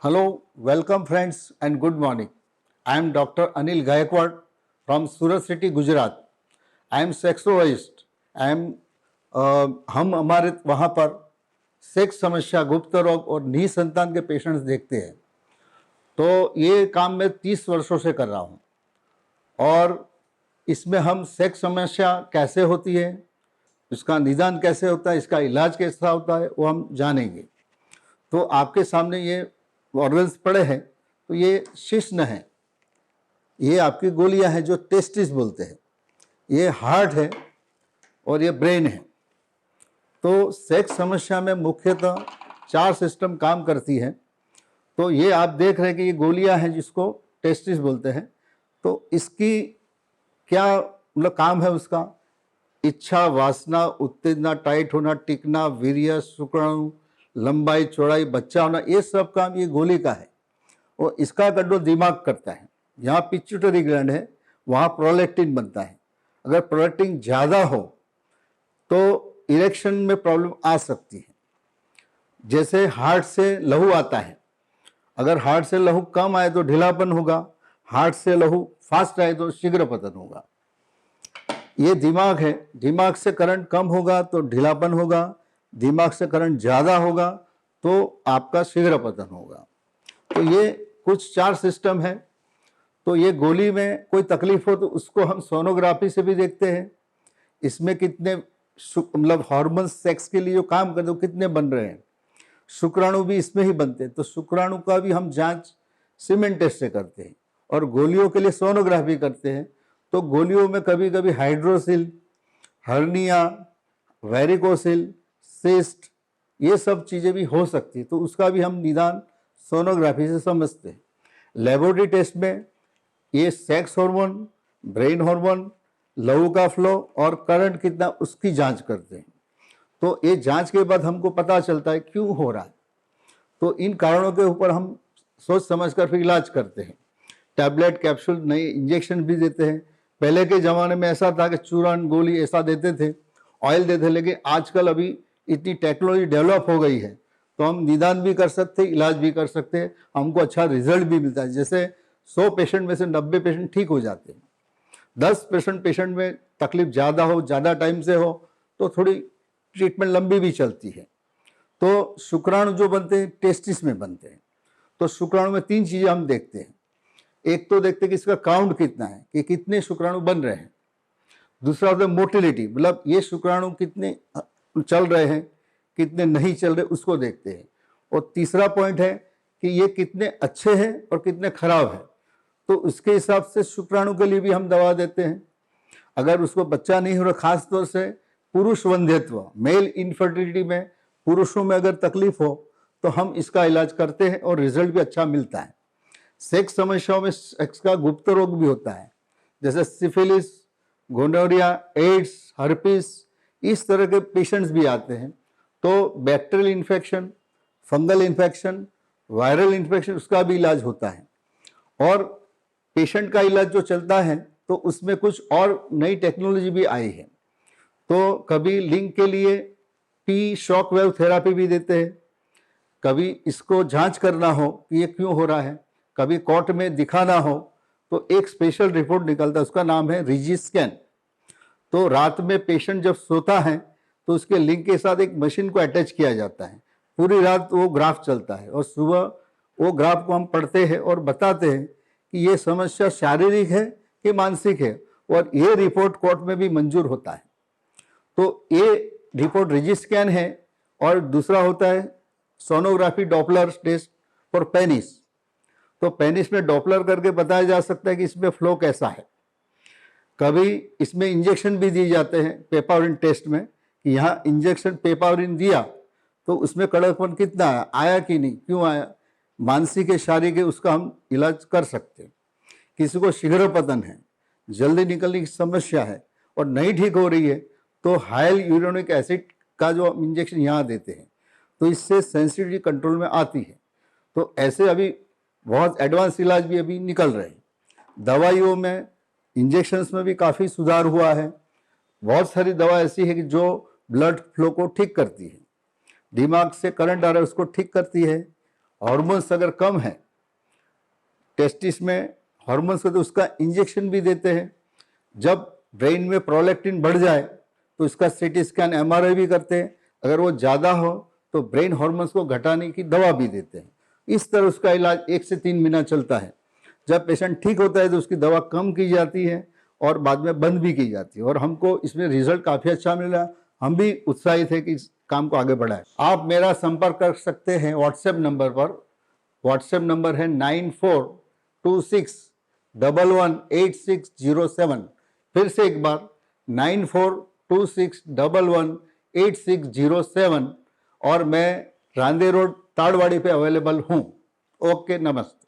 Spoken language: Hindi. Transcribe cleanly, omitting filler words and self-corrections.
Hello, welcome friends and good morning. I am Dr. Anil Gaikwad from Surat City, Gujarat. I am sexologist. हम हमारे वहाँ पर सेक्स समस्या, गुप्त रोग और निसंतान के पेशेंट्स देखते हैं। तो ये काम मैं 30 वर्षों से कर रहा हूँ और इसमें हम सेक्स समस्या कैसे होती है, इसका निदान कैसे होता है, इसका इलाज कैसा होता है, वो हम जानेंगे। तो आपके सामने ये ऑर्गन्स पड़े हैं, तो ये शिश्न है, ये आपकी गोलियां हैं जो टेस्टिस बोलते हैं, ये हार्ट है और ये ब्रेन है। तो सेक्स समस्या में मुख्यतः 4 सिस्टम काम करती हैं। तो ये आप देख रहे हैं कि ये गोलियां हैं जिसको टेस्टिस बोलते हैं। तो इसकी क्या मतलब काम है उसका? इच्छा, वासना, उत्तेजना, टाइट होना, टिकना, वीर्य, शुक्राणु, लंबाई, चौड़ाई, बच्चा होना, ये सब काम ये गोली का है। और इसका कंट्रोल दिमाग करता है। यहाँ पिट्यूटरी ग्लैंड है, वहाँ प्रोलैक्टिन बनता है। अगर प्रोलैक्टिन ज़्यादा हो तो इरेक्शन में प्रॉब्लम आ सकती है। जैसे हार्ट से लहू आता है, अगर हार्ट से लहू कम आए तो ढीलापन होगा, हार्ट से लहू फास्ट आए तो शीघ्र पतन होगा। ये दिमाग है, दिमाग से करंट कम होगा तो ढीलापन होगा, दिमाग से करंट ज़्यादा होगा तो आपका शीघ्र पतन होगा। तो ये कुछ 4 सिस्टम है। तो ये गोली में कोई तकलीफ हो तो उसको हम सोनोग्राफी से भी देखते हैं, इसमें कितने मतलब हार्मोन्स सेक्स के लिए जो काम करते हैं कितने बन रहे हैं। शुक्राणु भी इसमें ही बनते हैं, तो शुक्राणु का भी हम जांच सीमेन टेस्ट से करते हैं। और गोलियों के लिए सोनोग्राफी करते हैं। तो गोलियों में कभी कभी हाइड्रोसिल, हर्निया, वेरिकोसिल, सिस्ट, ये सब चीज़ें भी हो सकती है। तो उसका भी हम निदान सोनोग्राफी से समझते हैं। लेबोरेटरी टेस्ट में ये सेक्स हार्मोन, ब्रेन हार्मोन, लहू का फ्लो और करंट कितना, उसकी जांच करते हैं। तो ये जांच के बाद हमको पता चलता है क्यों हो रहा है। तो इन कारणों के ऊपर हम सोच समझ कर फिर इलाज करते हैं। टैबलेट, कैप्सूल, नए इंजेक्शन भी देते हैं। पहले के ज़माने में ऐसा था कि चूरन, गोली ऐसा देते थे, ऑयल देते, लेकिन आजकल अभी इतनी टेक्नोलॉजी डेवलप हो गई है तो हम निदान भी कर सकते हैं, इलाज भी कर सकते हैं, हमको अच्छा रिजल्ट भी मिलता है। जैसे 100 पेशेंट में से 90 पेशेंट ठीक हो जाते हैं। 10% पेशेंट में तकलीफ ज़्यादा हो, ज़्यादा टाइम से हो तो थोड़ी ट्रीटमेंट लंबी भी चलती है। तो शुक्राणु जो बनते हैं टेस्टिस में बनते हैं। तो शुक्राणु में 3 चीज़ें हम देखते हैं। एक तो देखते हैं कि इसका काउंट कितना है, कि कितने शुक्राणु बन रहे हैं। दूसरा होता है मोटिलिटी, मतलब ये शुक्राणु कितने चल रहे हैं, कितने नहीं चल रहे, उसको देखते हैं। और तीसरा पॉइंट है कि ये कितने अच्छे हैं और कितने खराब हैं। तो उसके हिसाब से शुक्राणु के लिए भी हम दवा देते हैं। अगर उसको बच्चा नहीं हो रहा, खास तौर से पुरुष वंध्यत्व, मेल इनफर्टिलिटी में पुरुषों में अगर तकलीफ हो तो हम इसका इलाज करते हैं और रिजल्ट भी अच्छा मिलता है। सेक्स समस्याओं में सेक्स का गुप्त रोग भी होता है, जैसे सिफिलिस, गोनोरिया, एड्स, हर्पिस, इस तरह के पेशेंट्स भी आते हैं। तो bacterial infection, fungal infection, viral infection, उसका भी इलाज होता है। और पेशेंट का इलाज जो चलता है तो उसमें कुछ और नई टेक्नोलॉजी भी आई है। तो कभी लिंक के लिए पी शॉक वेव थेरापी भी देते हैं। कभी इसको जांच करना हो कि ये क्यों हो रहा है, कभी कोर्ट में दिखाना हो तो एक स्पेशल रिपोर्ट निकलता है, उसका नाम है रिजिस्कैन। तो रात में पेशेंट जब सोता है तो उसके लिंक के साथ एक मशीन को अटैच किया जाता है, पूरी रात वो ग्राफ चलता है और सुबह वो ग्राफ को हम पढ़ते हैं और बताते हैं कि ये समस्या शारीरिक है कि मानसिक है, और ये रिपोर्ट कोर्ट में भी मंजूर होता है। तो ये रिपोर्ट रिजिस्कैन है। और दूसरा होता है sonography Doppler test for penis. तो पेनिस में डॉपलर करके बताया जा सकता है कि इसमें फ्लो कैसा है। कभी इसमें इंजेक्शन भी दिए जाते हैं पेपावरिन टेस्ट में, कि यहाँ इंजेक्शन पेपावरिन दिया तो उसमें कड़कपन कितना आया कि नहीं, क्यों आया, मानसिक है, शारीरिक है, उसका हम इलाज कर सकते हैं। किसी को शीघ्र पतन है, जल्दी निकलने की समस्या है और नहीं ठीक हो रही है तो हाइल यूरेनिक एसिड का जो इंजेक्शन यहाँ देते हैं तो इससे सेंसिटिविटी कंट्रोल में आती है। तो ऐसे अभी बहुत एडवांस इलाज भी अभी निकल रहे हैं। दवाइयों में, इंजेक्शन्स में भी काफ़ी सुधार हुआ है। बहुत सारी दवा ऐसी है कि जो ब्लड फ्लो को ठीक करती है, दिमाग से करंट आ रहा है उसको ठीक करती है, हार्मोन्स अगर कम है टेस्टिस में हार्मोन्स का, तो उसका इंजेक्शन भी देते हैं। जब ब्रेन में प्रोलैक्टिन बढ़ जाए तो इसका सीटी स्कैन एमआरआई भी करते हैं। अगर वो ज़्यादा हो तो ब्रेन हार्मोन्स को घटाने की दवा भी देते हैं। इस तरह उसका इलाज 1 से 3 महीना चलता है। जब पेशेंट ठीक होता है तो उसकी दवा कम की जाती है और बाद में बंद भी की जाती है, और हमको इसमें रिजल्ट काफ़ी अच्छा मिला। हम भी उत्साहित है कि इस काम को आगे बढ़ाएं। आप मेरा संपर्क कर सकते हैं व्हाट्सएप नंबर पर। व्हाट्सएप नंबर है 9426118607। फिर से एक बार 9426118607, और मैं रांदे रोड ताड़वाड़ी पे अवेलेबल हूँ। ओके, नमस्ते।